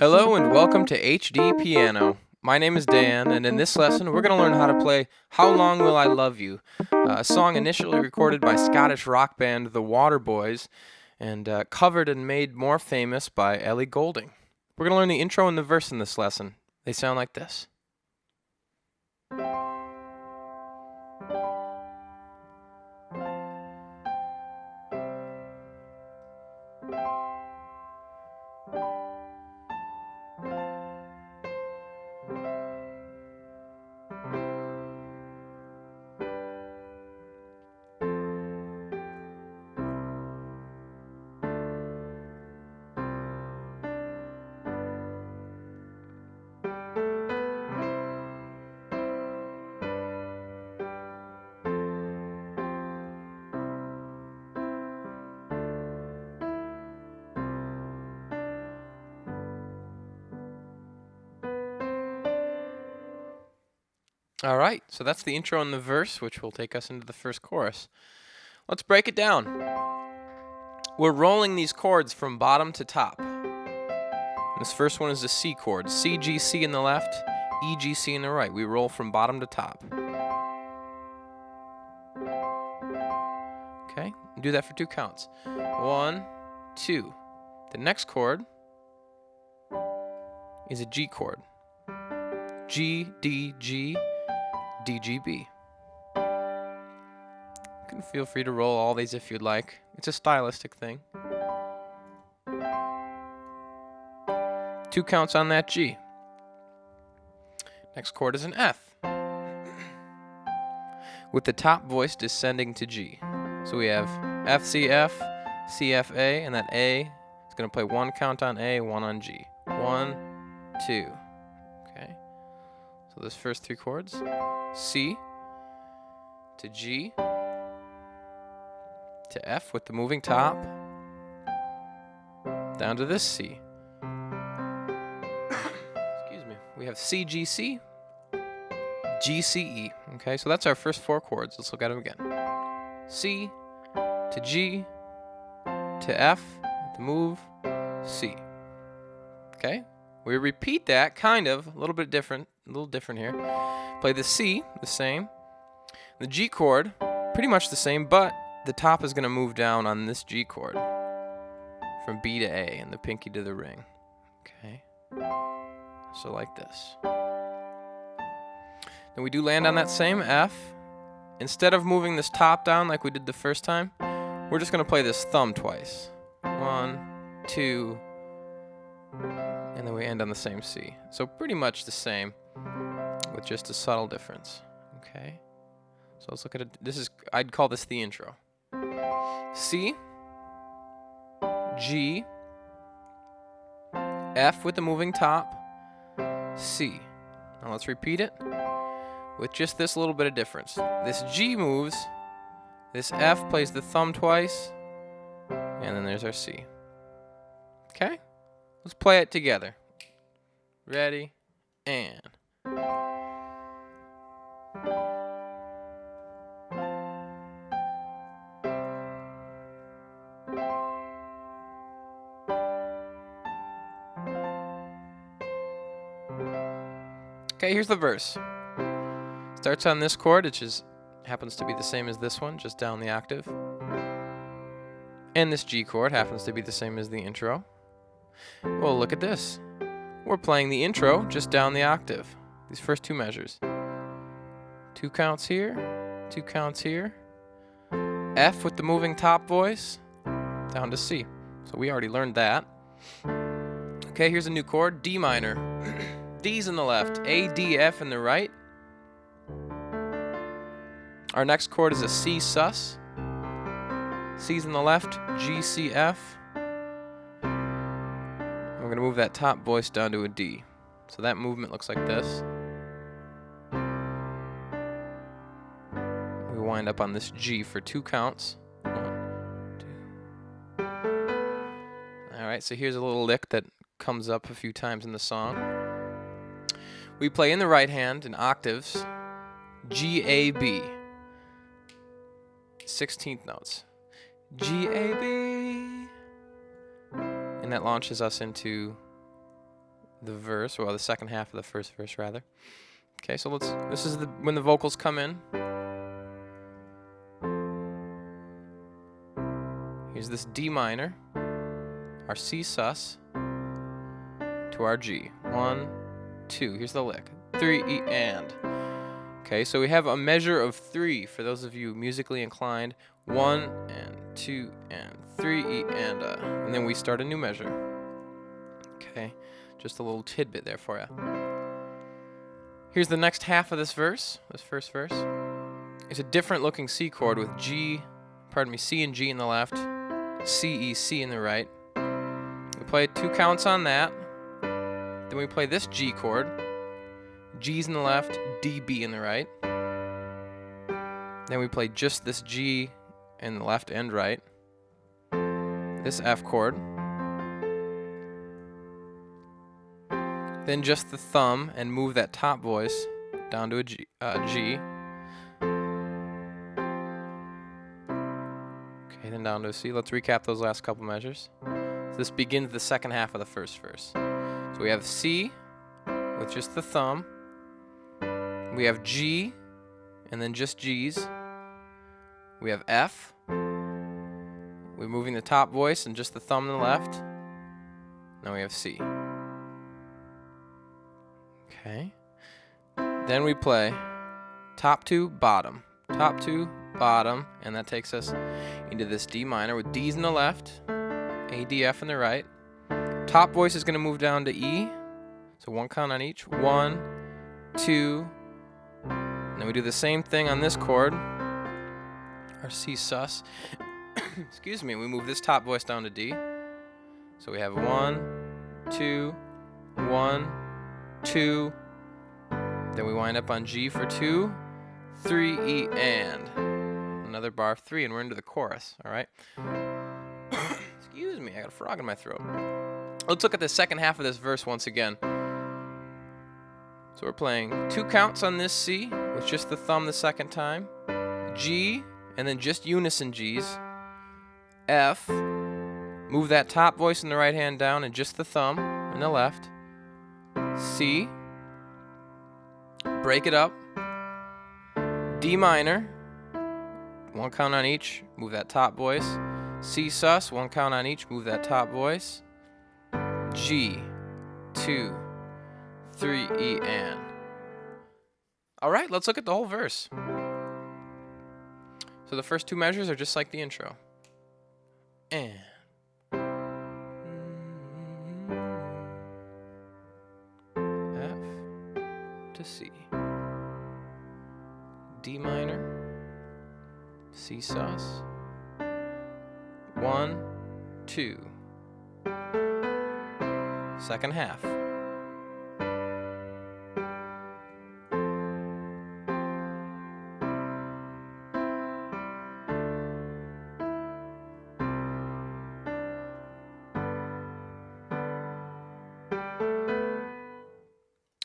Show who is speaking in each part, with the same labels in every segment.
Speaker 1: Hello and welcome to HDpiano. My name is Dan, and in this lesson we're going to learn how to play How Long Will I Love You, a song initially recorded by Scottish rock band The Waterboys and covered and made more famous by Ellie Goulding. We're going to learn the intro and the verse in this lesson. They sound like this. All right, so that's the intro and the verse, which will take us into the first chorus. Let's break it down. We're rolling these chords from bottom to top. This first one is the C chord. C, G, C in the left, E, G, C in the right. We roll from bottom to top. Okay, do that for 2 counts. 1, 2. The next chord is a G chord. G, D, G, D, G, B. You can feel free to roll all these if you'd like. It's a stylistic thing. 2 counts on that G. Next chord is an F, with the top voice descending to G. So we have F, C, F, C, F, A, and that A is going to play 1 count on A, 1 on G. 1, 2. Okay. So those first 3 chords, C to G to F with the moving top, down to this C. Excuse me. We have C, G, C, G, C, E. Okay, so that's our first 4 chords. Let's look at them again. C to G to F with the move, C. Okay, we repeat that kind of a little different here. Play the C the same, the G chord pretty much the same, but the top is going to move down on this G chord from B to A and the pinky to the ring. Okay, so like this. Then we do land on that same F. Instead of moving this top down like we did the first time, we're just going to play this thumb twice. 1, 2, and then we end on the same C. So pretty much the same, with just a subtle difference. Okay, so let's look at it. I'd call this the intro. C, G, F with the moving top, C. Now let's repeat it with just this little bit of difference. This G moves, this F plays the thumb twice, and then there's our C. Okay? Let's play it together. Ready, and... Okay, here's the verse. Starts on this chord, which happens to be the same as this one, just down the octave. And this G chord happens to be the same as the intro. Well, look at this. We're playing the intro just down the octave. These first 2 measures. 2 counts here, 2 counts here. F with the moving top voice, down to C. So we already learned that. Okay, here's a new chord, D minor. D's in the left, A, D, F in the right. Our next chord is a C sus. C's in the left, G, C, F. We're going to move that top voice down to a D. So that movement looks like this. We wind up on this G for 2 counts. 1, 2. Alright, so here's a little lick that comes up a few times in the song. We play in the right hand in octaves, G, A, B. 16th notes. G, A, B. And that launches us into the verse, well, the second half of the first verse, rather. Okay, so this is when the vocals come in. Here's this D minor, our C sus, to our G. 1, 2, here's the lick. 3, E, and. Okay, so we have a measure of 3 for those of you musically inclined. 1 and 2 and 3, E, and then we start a new measure. Okay, just a little tidbit there for you. Here's the next half of this verse, this first verse. It's a different looking C chord with C and G in the left, C, E, C in the right. We play 2 counts on that. Then we play this G chord. G's in the left, D, B in the right. Then we play just this G in the left and right. This F chord. Then just the thumb and move that top voice down to a G. Okay, then down to a C. Let's recap those last couple measures. So this begins the second half of the first verse. So we have C with just the thumb. We have G and then just G's. We have F. We're moving the top voice and just the thumb on the left. Now we have C. Okay. Then we play top 2, bottom. Top 2, bottom, and that takes us into this D minor with D's in the left, A, D, F in the right. Top voice is going to move down to E, so 1 count on each. 1, 2, and then we do the same thing on this chord, our C sus. Excuse me, we move this top voice down to D. So we have 1, 2, 1, 2. Then we wind up on G for 2, 3, E, and. Another bar of 3, and we're into the chorus, all right? Excuse me, I got a frog in my throat. Let's look at the second half of this verse once again. So we're playing 2 counts on this C with just the thumb the second time. G, and then just unison G's. F, move that top voice in the right hand down and just the thumb in the left. C, break it up. D minor, 1 count on each, move that top voice. C sus, 1 count on each, move that top voice. G, 2, 3, E, and. All right, let's look at the whole verse. So the first 2 measures are just like the intro. And. F to C. D minor. C sus. 1, 2. Second half.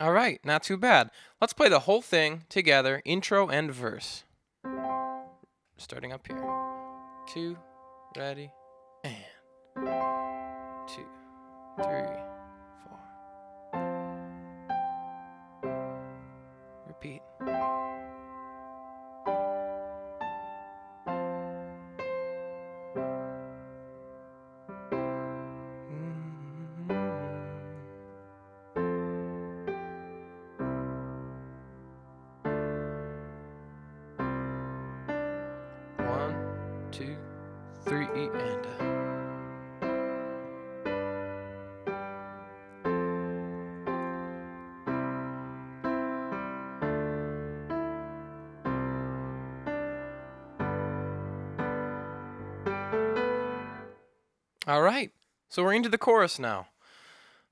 Speaker 1: All right, not too bad. Let's play the whole thing together, intro and verse. Starting up here. 2, ready, and 2, 3, 4. Repeat. One, 2, 3, and All right, so we're into the chorus now.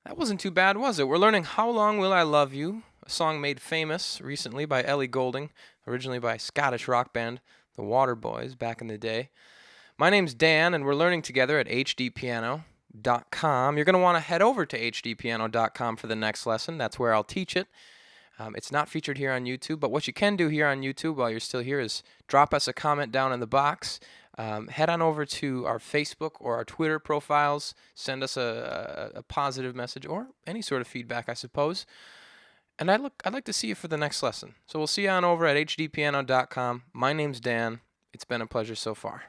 Speaker 1: That wasn't too bad, was it? We're learning How Long Will I Love You, a song made famous recently by Ellie Goulding, originally by Scottish rock band the Waterboys back in the day. My name's Dan, and we're learning together at HDpiano.com. You're going to want to head over to HDpiano.com for the next lesson. That's where I'll teach it. It's not featured here on YouTube, but what you can do here on YouTube while you're still here is drop us a comment down in the box. head on over to our Facebook or our Twitter profiles. Send us a positive message or any sort of feedback, I suppose. And I'd like to see you for the next lesson. So we'll see you on over at hdpiano.com. My name's Dan. It's been a pleasure so far.